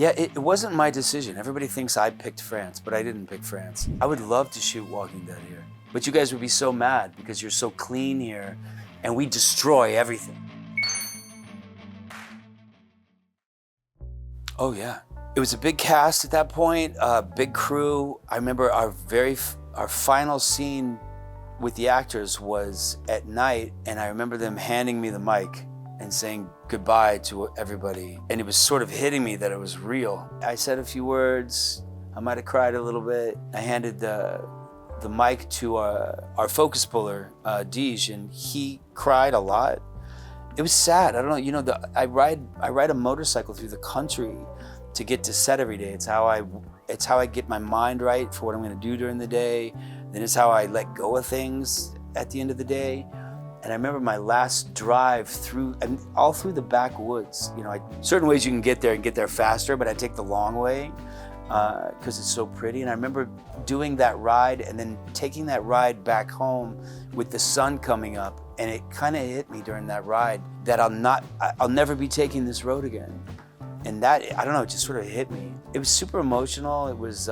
Yeah, it wasn't my decision. Everybody thinks I picked France, but I didn't pick France. I would love to shoot Walking Dead here, but you guys would be so mad because you're so clean here and we destroy everything. Oh yeah. It was a big cast at that point, big crew. I remember our final scene with the actors was at night, and I remember them handing me the mic and saying goodbye to everybody. And it was sort of hitting me that it was real. I said a few words, I might have cried a little bit. I handed the mic to our focus puller, Deej, and he cried a lot. It was sad, I don't know, you know, I ride a motorcycle through the country to get to set every day. It's how I get my mind right for what I'm gonna do during the day. Then it's how I let go of things at the end of the day. And I remember my last drive through, all through the backwoods. You know, certain ways you can get there and get there faster, but I take the long way because it's so pretty. And I remember doing that ride and then taking that ride back home with the sun coming up. And it kind of hit me during that ride that I'll never be taking this road again. And that, I don't know, it just sort of hit me. It was super emotional. It was,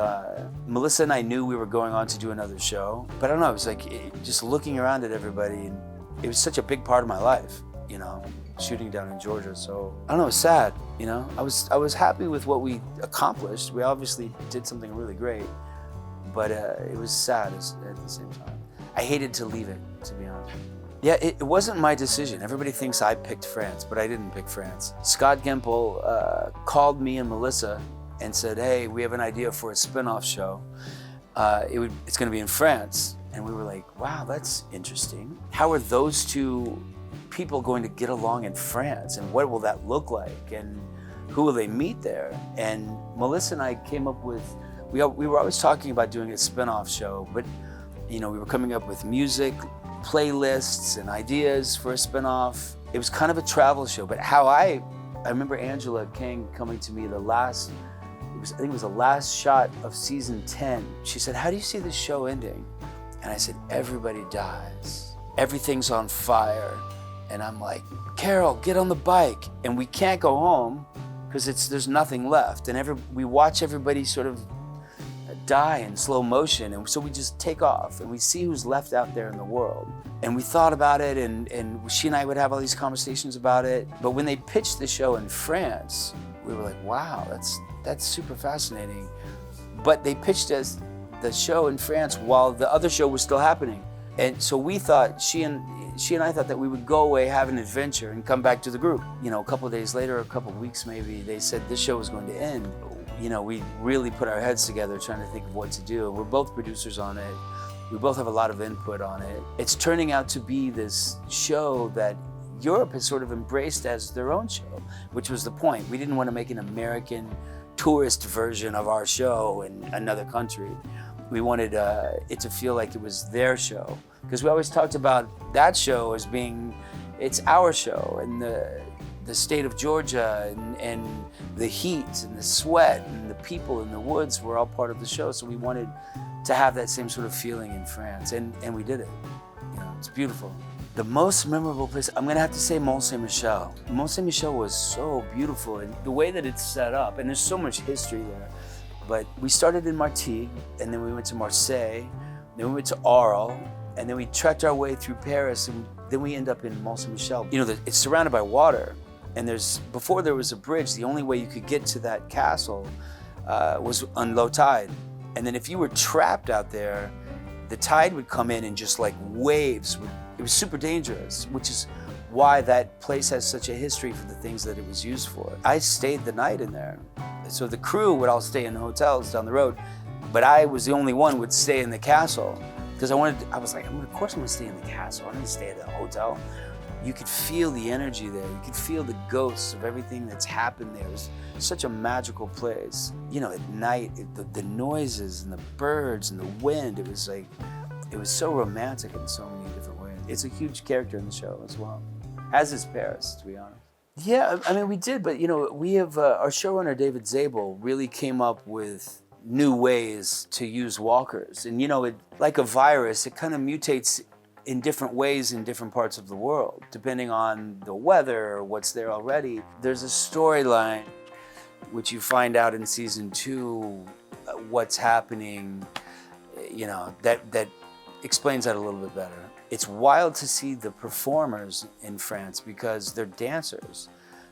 Melissa and I knew we were going on to do another show, but I don't know, it was like just looking around at everybody, and it was such a big part of my life, you know, shooting down in Georgia. So I don't know, it was sad, you know. I was happy with what we accomplished. We obviously did something really great, but it was sad at the same time. I hated to leave it, to be honest. Yeah, it wasn't my decision. Everybody thinks I picked France, but I didn't pick France. Scott Gimple called me and Melissa and said, hey, we have an idea for a spin-off show. It's gonna be in France. And we were like, wow, that's interesting. How are those two people going to get along in France? And what will that look like? And who will they meet there? And Melissa and I came up with, we were always talking about doing a spin-off show, but you know, we were coming up with music, playlists and ideas for a spin-off. It was kind of a travel show, but how I remember Angela King coming to me I think it was the last shot of season 10. She said, how do you see this show ending? And I said, everybody dies. Everything's on fire. And I'm like, Carol, get on the bike. And we can't go home because there's nothing left. And we watch everybody sort of die in slow motion, and so we just take off and we see who's left out there in the world. And we thought about it, and she and I would have all these conversations about it. But when they pitched the show in France, we were like, wow, that's super fascinating. But they pitched us the show in France while the other show was still happening. And so we thought, she and I thought that we would go away, have an adventure, and come back to the group. You know, a couple of days later, a couple of weeks maybe, they said this show was going to end. You know, we really put our heads together trying to think of what to do. We're both producers on it. We both have a lot of input on it. It's turning out to be this show that Europe has sort of embraced as their own show, which was the point. We didn't want to make an American tourist version of our show in another country. We wanted it to feel like it was their show, because we always talked about that show as being, it's our show, and the state of Georgia and the heat and the sweat and the people in the woods were all part of the show. So we wanted to have that same sort of feeling in France, and we did it. You know, it's beautiful. The most memorable place, I'm gonna have to say Mont Saint-Michel. Mont Saint-Michel was so beautiful, and the way that it's set up, and there's so much history there. But we started in Martigues, and then we went to Marseille, then we went to Arles, and then we trekked our way through Paris, and then we end up in Mont Saint-Michel. You know, it's surrounded by water. And before there was a bridge, the only way you could get to that castle was on low tide. And then if you were trapped out there, the tide would come in and just like waves. It was super dangerous, which is why that place has such a history for the things that it was used for. I stayed the night in there. So the crew would all stay in hotels down the road, but I was the only one who would stay in the castle because I was like, of course I'm gonna stay in the castle. I'm gonna stay at the hotel. You could feel the energy there. You could feel the ghosts of everything that's happened there. It was such a magical place. You know, at night, the noises and the birds and the wind, it was so romantic in so many different ways. It's a huge character in the show as well, as is Paris, to be honest. Yeah, I mean, we did, but you know, we have, our showrunner, David Zabel, really came up with new ways to use walkers. And you know, like a virus, it kind of mutates in different ways in different parts of the world, depending on the weather or what's there already. There's a storyline which you find out in season 2, what's happening, that explains that a little bit better. It's wild to see the performers in France because they're dancers.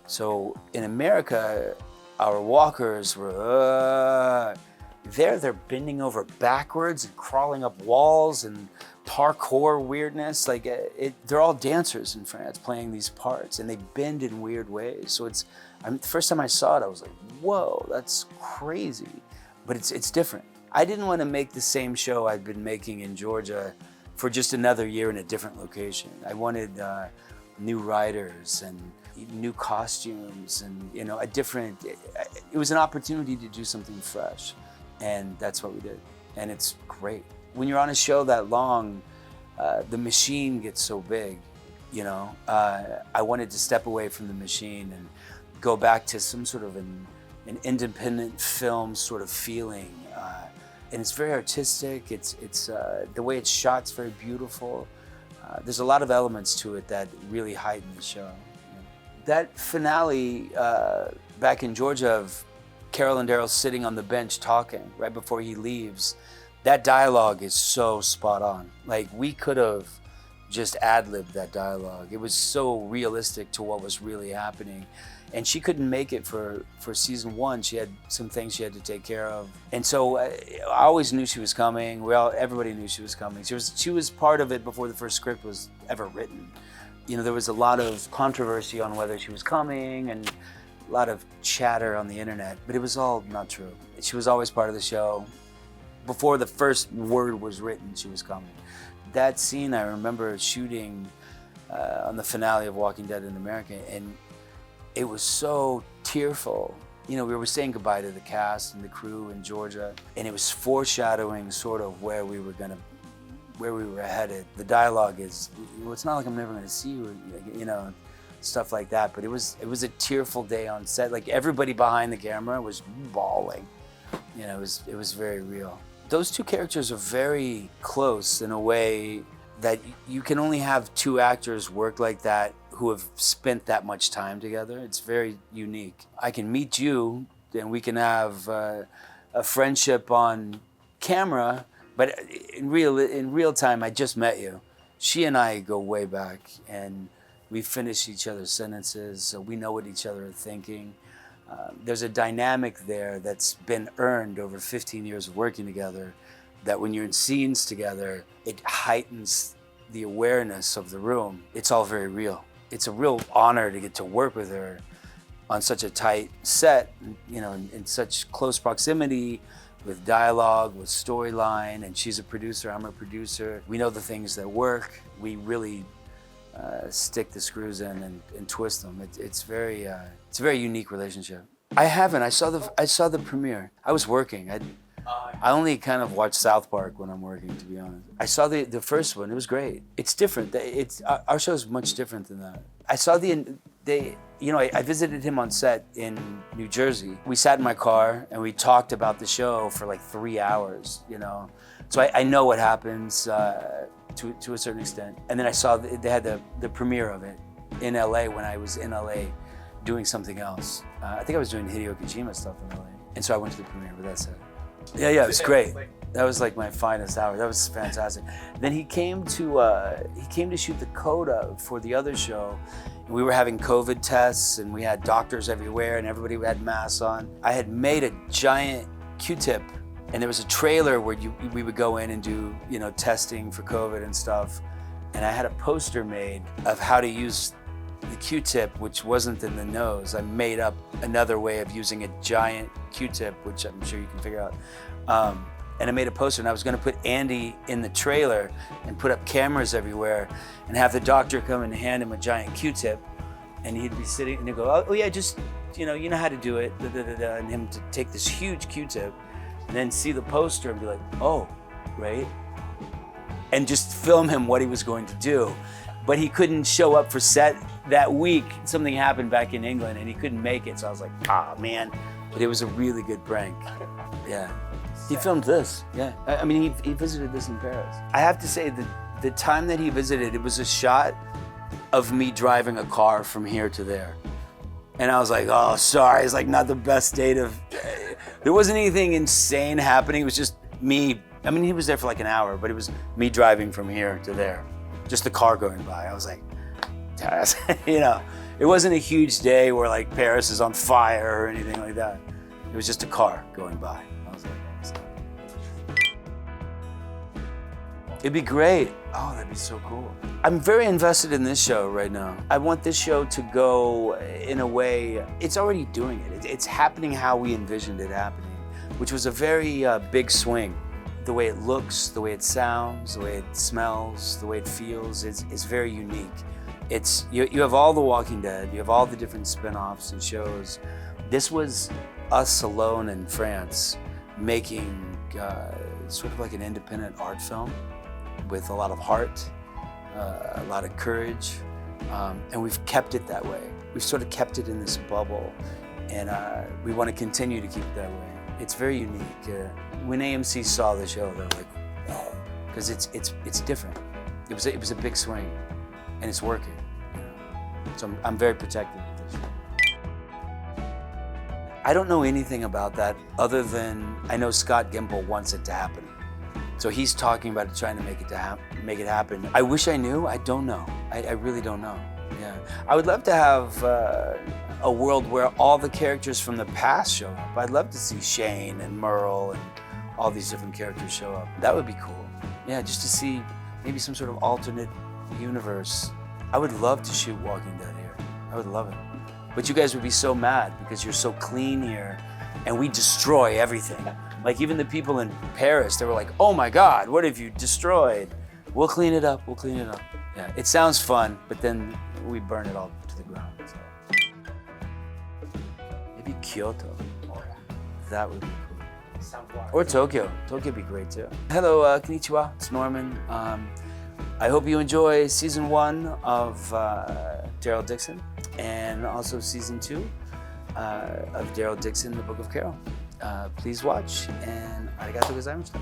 So in America, our walkers were, they're bending over backwards and crawling up walls and parkour weirdness. They're all dancers in France playing these parts, and they bend in weird ways. So the first time I saw it, I was like, whoa, that's crazy. But it's different. I didn't want to make the same show I'd been making in Georgia for just another year in a different location. I wanted new writers and new costumes and it was an opportunity to do something fresh, and that's what we did, and it's great. When you're on a show that long, the machine gets so big, I wanted to step away from the machine and go back to some sort of an independent film sort of feeling, and it's very artistic. It's the way it's shot's very beautiful. There's a lot of elements to it that really heighten the show. That finale back in Georgia of Carol and Daryl sitting on the bench talking right before he leaves, that dialogue is so spot on. We could have just ad-libbed that dialogue. It was so realistic to what was really happening. And she couldn't make it for season 1. She had some things she had to take care of. And so I always knew she was coming. Everybody knew she was coming. She was part of it before the first script was ever written. There was a lot of controversy on whether she was coming and a lot of chatter on the internet, but it was all not true. She was always part of the show. Before the first word was written, she was coming. That scene I remember shooting on the finale of Walking Dead in America, and it was so tearful. We were saying goodbye to the cast and the crew in Georgia, and it was foreshadowing sort of where we were headed. The dialogue is, it's not like I'm never gonna see you, stuff like that, but it was a tearful day on set. Everybody behind the camera was bawling. It was very real. Those two characters are very close in a way that you can only have two actors work like that who have spent that much time together. It's very unique. I can meet you and we can have a friendship on camera, but in real time, I just met you. She and I go way back, and we finish each other's sentences, so we know what each other are thinking. There's a dynamic there that's been earned over 15 years of working together, that when you're in scenes together, it heightens the awareness of the room. It's all very real. It's a real honor to get to work with her on such a tight set, in such close proximity, with dialogue, with storyline, and she's a producer, I'm a producer. We know the things that work. We really stick the screws in and twist them. It's a very unique relationship. I haven't. I saw the premiere. I was working. I only kind of watch South Park when I'm working, to be honest. I saw the first one. It was great. It's different. Our show is much different than that. I saw I visited him on set in New Jersey. We sat in my car and we talked about the show for 3 hours. So I know what happens to a certain extent. And then I saw they had the premiere of it in LA when I was in LA doing something else. I think I was doing Hideo Kojima stuff in LA. And so I went to the premiere, but that's it. Yeah, it was great. That was my finest hour. That was fantastic. Then he came to shoot the coda for the other show. And we were having COVID tests, and we had doctors everywhere, and everybody had masks on. I had made a giant Q-tip, and there was a trailer where we would go in and do testing for COVID and stuff. And I had a poster made of how to use the Q-tip, which wasn't in the nose. I made up another way of using a giant Q-tip, which I'm sure you can figure out. And I made a poster, and I was gonna put Andy in the trailer and put up cameras everywhere and have the doctor come and hand him a giant Q-tip, and he'd be sitting and he'd go, oh yeah, just, you know how to do it, and him to take this huge Q-tip and then see the poster and be like, oh, right? And just film him what he was going to do. But he couldn't show up for set that week. Something happened back in England and he couldn't make it. So I was like, man. But it was a really good prank. Yeah. He filmed this, yeah. I mean, he visited this in Paris. I have to say that the time that he visited, it was a shot of me driving a car from here to there. And I was like, oh, sorry, it's like not the best date of, there wasn't anything insane happening. It was just me. I mean, he was there for like an hour, but it was me driving from here to there. Just the car going by. I was like, you know, it wasn't a huge day where like Paris is on fire or anything like that. It was just a car going by. I was like, it'd be great. Oh, that'd be so cool. I'm very invested in this show right now. I want this show to go in a way, it's already doing it. It's happening how we envisioned it happening, which was a very big swing. The way it looks, the way it sounds, the way it smells, the way it feels, is very unique. It's you have all the Walking Dead, you have all the different spin-offs and shows. This was us alone in France making sort of like an independent art film with a lot of heart, a lot of courage, and we've kept it that way. We've sort of kept it in this bubble, and we want to continue to keep it that way. It's very unique. When AMC saw the show, they were like, whoa, because it's different. It was a big swing, and it's working. You know? So I'm very protective of this show. I don't know anything about that other than I know Scott Gimple wants it to happen. So he's talking about it, trying to make it happen. I wish I knew. I don't know. I really don't know. Yeah, I would love to have a world where all the characters from the past show up. I'd love to see Shane and Merle and all these different characters show up. That would be cool. Yeah, just to see maybe some sort of alternate universe. I would love to shoot Walking Dead here. I would love it. But you guys would be so mad because you're so clean here and we destroy everything. Like even the people in Paris, they were like, oh my God, what have you destroyed? We'll clean it up, we'll clean it up. Yeah, it sounds fun, but then we burn it all to the ground. So. Maybe Kyoto. That would be cool. Or Tokyo. Tokyo would be great too. Hello, konnichiwa, it's Norman. I hope you enjoy season 1 of Daryl Dixon and also season 2 of Daryl Dixon, The Book of Carol. Please watch and arigatou gozaimashita.